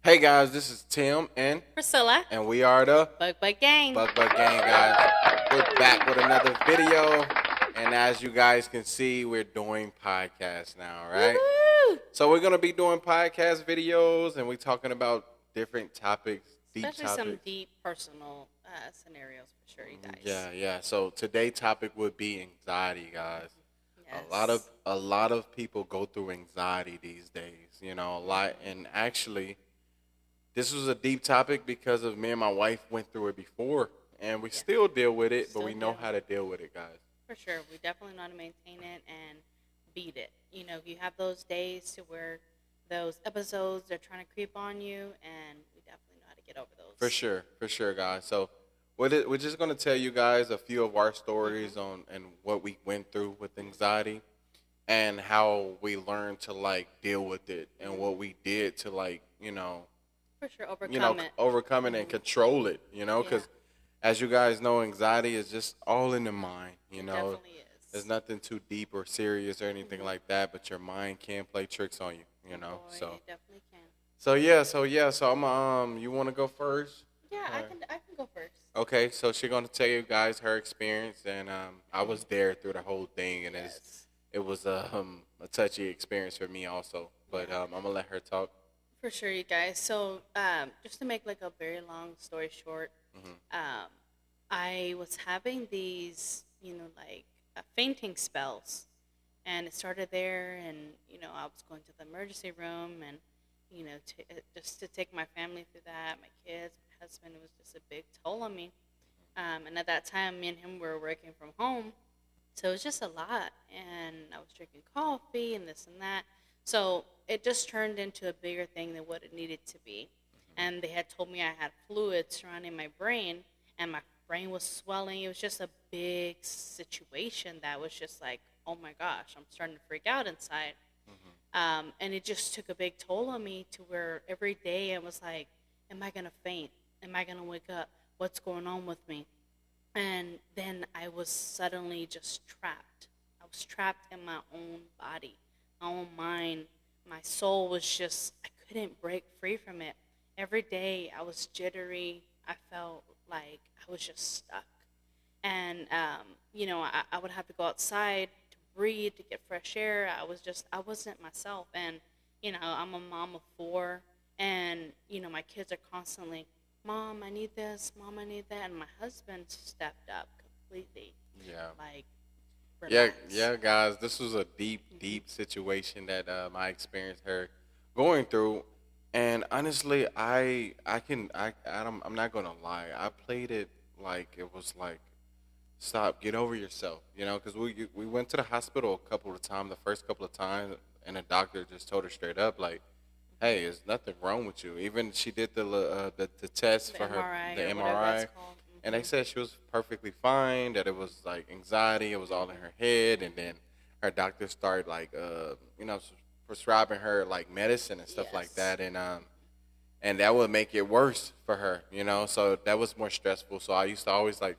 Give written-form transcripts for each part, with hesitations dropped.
Hey guys, this is Tim Priscilla, and we are the Bug Gang. Bug Gang guys. We're back with another video, and as you guys can see, we're doing podcasts now, right? Woo-hoo! So we're gonna be doing podcast videos, and we're talking about different topics, Especially topics. some deep personal scenarios for sure, you guys. Yeah. So today's topic would be anxiety, guys. Yes. A lot of people go through anxiety these days, a lot, and actually. This was a deep topic because of me and my wife went through it before, and we still deal with it, but we know how to deal with it, guys. For sure. We definitely know how to maintain it and beat it. You have those days to where those episodes are trying to creep on you, and we definitely know how to get over those. For sure, guys. So we're just going to tell you guys a few of our stories on and what we went through with anxiety and how we learned to, deal with it and what we did to, For sure, overcome it. overcome it and control it, because as you guys know, anxiety is just all in the mind, It definitely is. There's nothing too deep or serious or anything like that, but your mind can play tricks on you, Boy, so. it definitely can. So I'm you want to go first? Yeah, I can go first. Okay, so she's gonna tell you guys her experience, and I was there through the whole thing, and it was a touchy experience for me also, but I'm gonna let her talk. For sure, you guys. So, just to make a very long story short, I was having these, fainting spells, and it started there, and I was going to the emergency room, and just to take my family through that, my kids, my husband, it was just a big toll on me. And at that time, me and him were working from home, so it was just a lot, and I was drinking coffee and this and that. So it just turned into a bigger thing than what it needed to be. And they had told me I had fluid surrounding my brain, and my brain was swelling. It was just a big situation that was just like, oh my gosh, I'm starting to freak out inside. And it just took a big toll on me to where every day I was like, am I going to faint? Am I going to wake up? What's going on with me? And then I was suddenly just trapped. I was trapped in my own body, my own mind. My soul was just, I couldn't break free from it. Every day I was jittery. I felt like I was just stuck. And, I would have to go outside to breathe, to get fresh air. I wasn't myself. And, I'm a mom of 4. And, my kids are constantly, Mom, I need this. Mom, I need that. And my husband stepped up completely. Yeah. Relax. Yeah, guys. This was a deep situation that I experienced her going through, and honestly, I'm not gonna lie. I played it like it was like, stop, get over yourself, because we went to the hospital a couple of times, the first couple of times, and the doctor just told her straight up like, hey, there's nothing wrong with you. Even she did the test for her, the MRI. And they said she was perfectly fine, that it was like anxiety, it was all in her head, and then her doctor started prescribing her like medicine and stuff like that, and that would make it worse for her, so that was more stressful. So I used to always like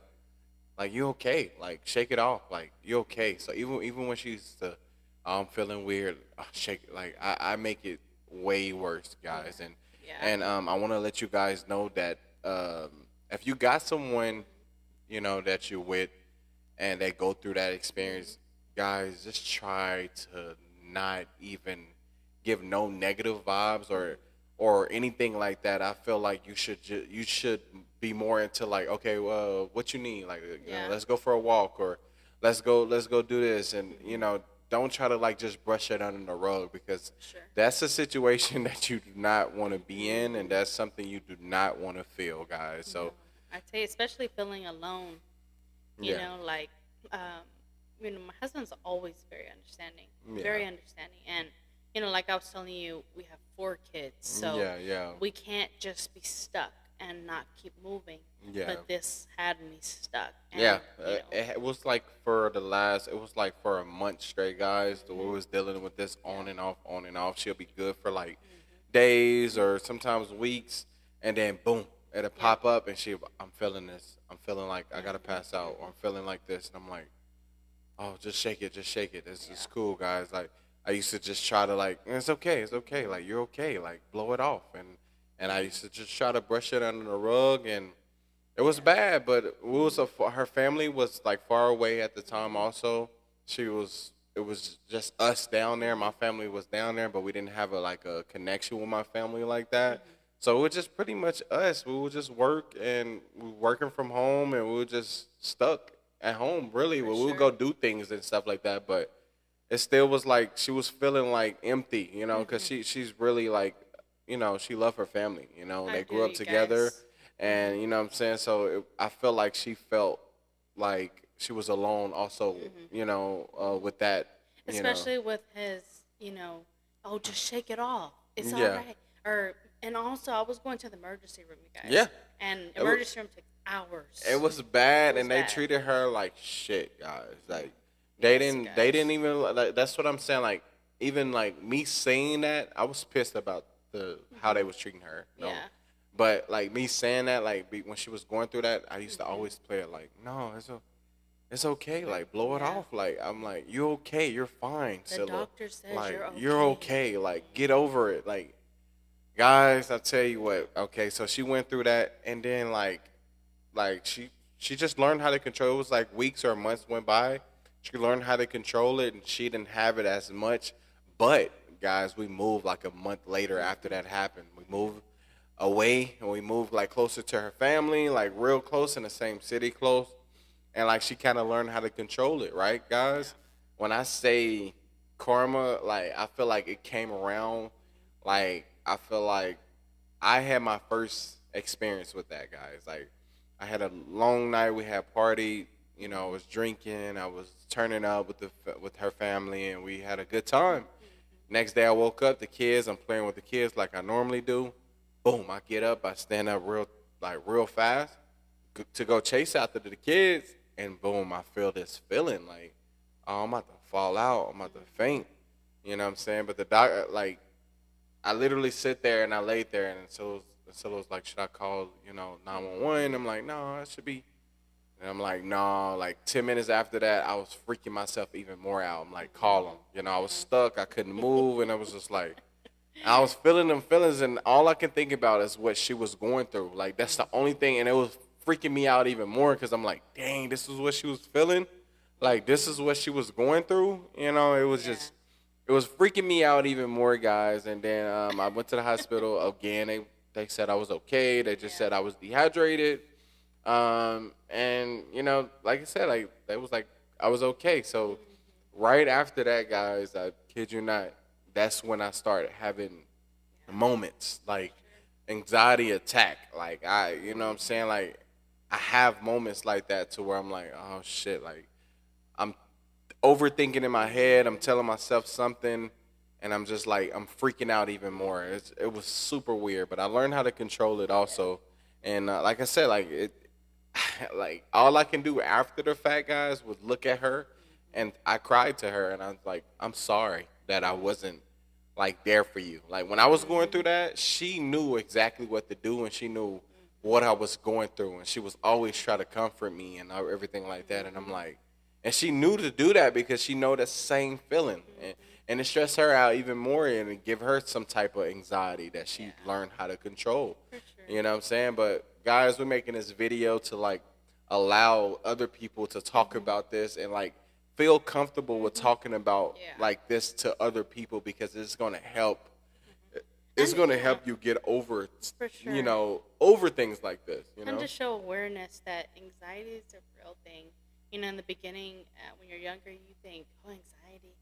you okay, like shake it off, like you okay. So even when she used to, I'm feeling weird, shake it, like I make it way worse, guys, and I want to let you guys know that if you got someone, that you're with, and they go through that experience, guys, just try to not even give no negative vibes or anything like that. I feel like you should be more into like, okay, well, what you need, like, let's go for a walk, or let's go do this, and don't try to like just brush it under the rug, because that's a situation that you do not want to be in, and that's something you do not want to feel, guys. So I tell you, especially feeling alone, my husband's always very understanding, and like I was telling you, we have 4 kids, so we can't just be stuck and not keep moving. But this had me stuck. And, it was like for for a month straight, guys. The way we was dealing with this on and off, on and off. She'll be good for like days or sometimes weeks, and then boom, it'll pop up, and I'm feeling this. I'm feeling like I gotta pass out, or I'm feeling like this, and I'm like, oh, just shake it. It's cool, guys. Like I used to just try to like, it's okay, like you're okay, like blow it off, and I used to just try to brush it under the rug, and it was bad. But her family was like far away at the time. Also, it was just us down there. My family was down there, but we didn't have a connection with my family like that. So it was just pretty much us. We would just work, and we were working from home, and we were just stuck at home. Really, we would go do things and stuff like that, but it still was like she was feeling like empty, because she's really like, she loved her family, they grew up together, Guys. and you know what I'm saying. So I feel like she felt like she was alone, also, with that, Especially with his, oh, just shake it off. It's all Yeah. right. And also, I was going to the emergency room, you guys. Yeah. And wa- emergency room takes hours. It was bad, It was and they bad. treated her like shit, guys. Like Yes, they guys. didn't even. Like, that's what I'm saying. Like even like me saying that, I was pissed about the how they was treating her. Yeah. But like me saying that, like when she was going through that, I used to always play it like, no, it's okay. Like blow it Yeah. off. Like I'm like, you're okay. You're fine. The Scylla. doctor says like you're okay. Like get over it. Like guys, I tell you what. Okay, so she went through that, and then like she just learned how to control. It was like weeks or months went by. She learned how to control it, and she didn't have it as much. But guys, we moved like a month later after that happened. We moved away, and we moved like closer to her family, like real close in the same city, close. And like she kind of learned how to control it, right, guys? When I say karma, like I feel like it came around. Like I feel like I had my first experience with that, guys. Like I had a long night. We had party. I was drinking. I was turning up with her family, and we had a good time. Next day, I woke up. The kids. I'm playing with the kids like I normally do. Boom! I get up. I stand up real fast to go chase after the kids, and boom! I feel this feeling like, oh, I'm about to fall out. I'm about to faint. You know what I'm saying? But the doctor, like, I literally sit there and I laid there, and so it was like, should I call 911? I'm like, no, it should be. And I'm like, no. Like 10 minutes after that, I was freaking myself even more out. I'm like, call them. I was stuck. I couldn't move, and I was just like, I was feeling them feelings, and all I can think about is what she was going through. Like that's the only thing, and it was freaking me out even more because I'm like, dang, this is what she was feeling. Like this is what she was going through. It was just. It was freaking me out even more, guys. And then I went to the hospital again. They said I was okay. They just said I was dehydrated. And like I said, like they was like I was okay. So right after that, guys, I kid you not, that's when I started having moments like anxiety attack. Like you know what I'm saying? Like I have moments like that to where I'm like, oh shit, like I'm overthinking in my head. I'm telling myself something, and I'm just like I'm freaking out even more. It was super weird, but I learned how to control it also. And like I said, like like all I can do after the fact, guys, was look at her, and I cried to her, and I was like, I'm sorry that I wasn't like there for you. Like when I was going through that, she knew exactly what to do, and she knew what I was going through, and she was always trying to comfort me and everything like that. And I'm like. And she knew to do that because she know that same feeling. And it stressed her out even more and it give her some type of anxiety that she learned how to control. For sure. You know what I'm saying? But guys, we're making this video to like allow other people to talk about this and like feel comfortable with talking about like this to other people because it's going to help. It's And, going to help you get over, For sure. over things like this. And to show awareness that anxiety is a real thing. In the beginning, when you're younger, you think, oh, anxiety,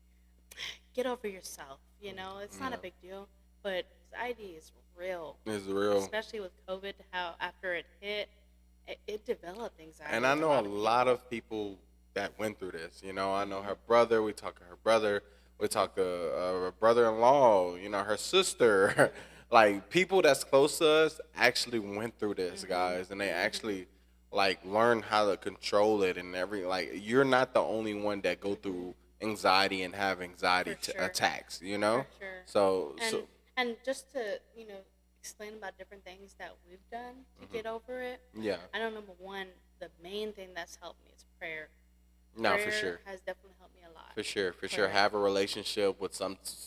get over yourself. It's not a big deal. But anxiety is real. It's real. Especially with COVID, how after it hit, it developed anxiety. And I with know a people. lot of people that went through this. I know her brother. We talked to her brother. We talked to her brother-in-law. Her sister. Like people that's close to us actually went through this, guys, and they actually like learn how to control it and like you're not the only one that go through anxiety and have anxiety For sure. attacks. For sure. So And just to explain about different things that we've done to get over it. yeah, I know number one, the main thing that's helped me is prayer. no, Prayer for sure. has definitely helped me a lot. For sure. Prayer. Have a relationship with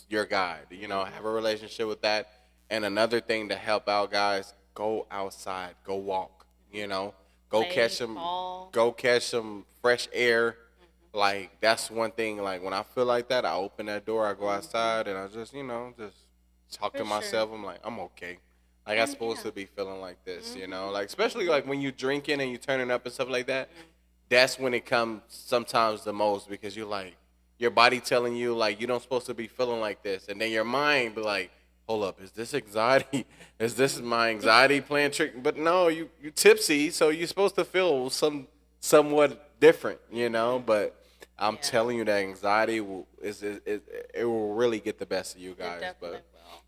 your guide. Have a relationship with that, And another thing to help out, guys, go outside, go walk. You know, go catch some fresh air. Like that's one thing. Like when I feel like that, I open that door, I go outside, and I just just talk to myself. I'm like, I'm okay. Like I'm supposed to be feeling like this, like especially like when you drinking and you turning up and stuff like that. That's when it comes sometimes the most because you're like your body telling you like you don't supposed to be feeling like this, and then your mind be like, hold up, is this anxiety? Is this my anxiety playing trick? But no, you tipsy, so you're supposed to feel somewhat different, But I'm telling you that anxiety it will really get the best of you guys. But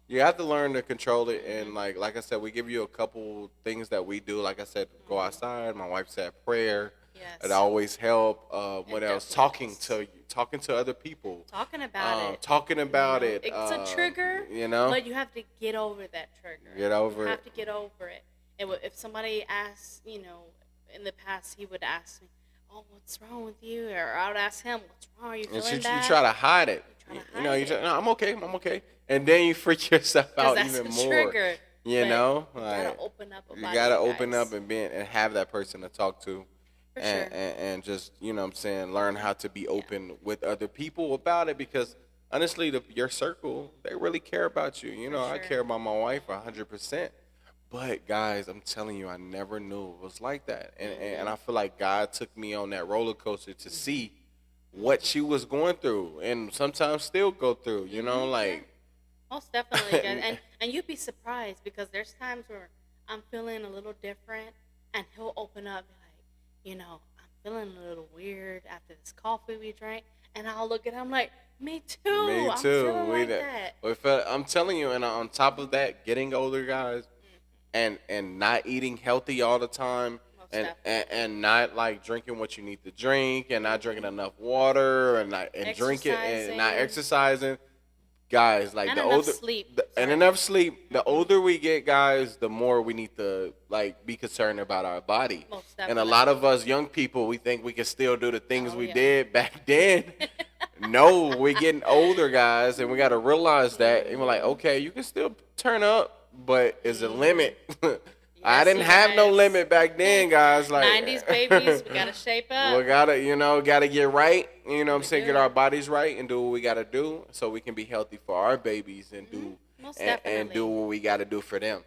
you have to learn to control it, and like I said, we give you a couple things that we do. Like I said, go outside. My wife said prayer. Yes. It always help. What else? Talking to other people. Talking about it. It's a trigger. But you have to get over that trigger. You have to get over it. And if somebody asks, in the past he would ask me, "Oh, what's wrong with you?" Or I would ask him, "What's wrong? Are you feeling bad?" You try to hide it. No, I'm okay. And then you freak yourself out even more. Trigger. You know, you gotta open up about it. You gotta open up and have that person to talk to. For sure. And just, learn how to be open with other people about it because honestly, your circle, they really care about you. I care about my wife 100%. But guys, I'm telling you, I never knew it was like that. And I feel like God took me on that roller coaster to see what she was going through and sometimes still go through, like. Most definitely. and you'd be surprised because there's times where I'm feeling a little different and he'll open up and I'm feeling a little weird after this coffee we drank. And I'll look at him like, me too. Me too. I'm feeling like that. I'm telling you, and on top of that, getting older, guys, and not eating healthy all the time, and not like drinking what you need to drink, and not drinking enough water, and drinking and not exercising. Guys, like enough sleep. The older we get, guys, the more we need to be concerned about our body. And a lot of us young people, we think we can still do the things we did back then. No, we're getting older, guys, and we got to realize that. And we're like, okay, you can still turn up, but is a limit. I didn't have no limit back then, guys. Like 90s babies, we gotta shape up. We gotta get right. What I'm saying? Get our bodies right and do what we gotta do so we can be healthy for our babies and do and do what we gotta do for them.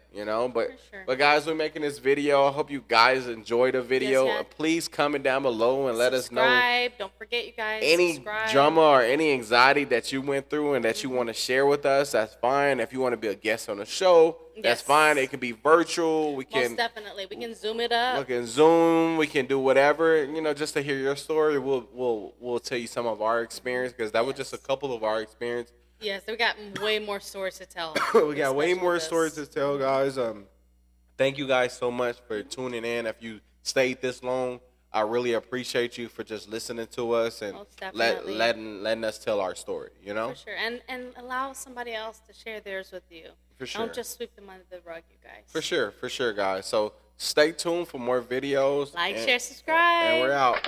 But guys, we're making this video. I hope you guys enjoy the video. Yes. Please comment down below and let us know. Don't forget, you guys. Any drama or any anxiety that you went through and that you want to share with us, that's fine. If you want to be a guest on the show, that's fine. It can be virtual. We can most definitely. We can zoom it up. We can zoom. We can do whatever. Just to hear your story. We'll tell you some of our experience because that was just a couple of our experience. Yes, we got way more stories to tell. We got way more stories to tell, guys. Thank you guys so much for tuning in. If you stayed this long, I really appreciate you for just listening to us and letting us tell our story. For sure, and allow somebody else to share theirs with you. For sure. Don't just sweep them under the rug, you guys. For sure, guys. So stay tuned for more videos. Share, subscribe. And we're out.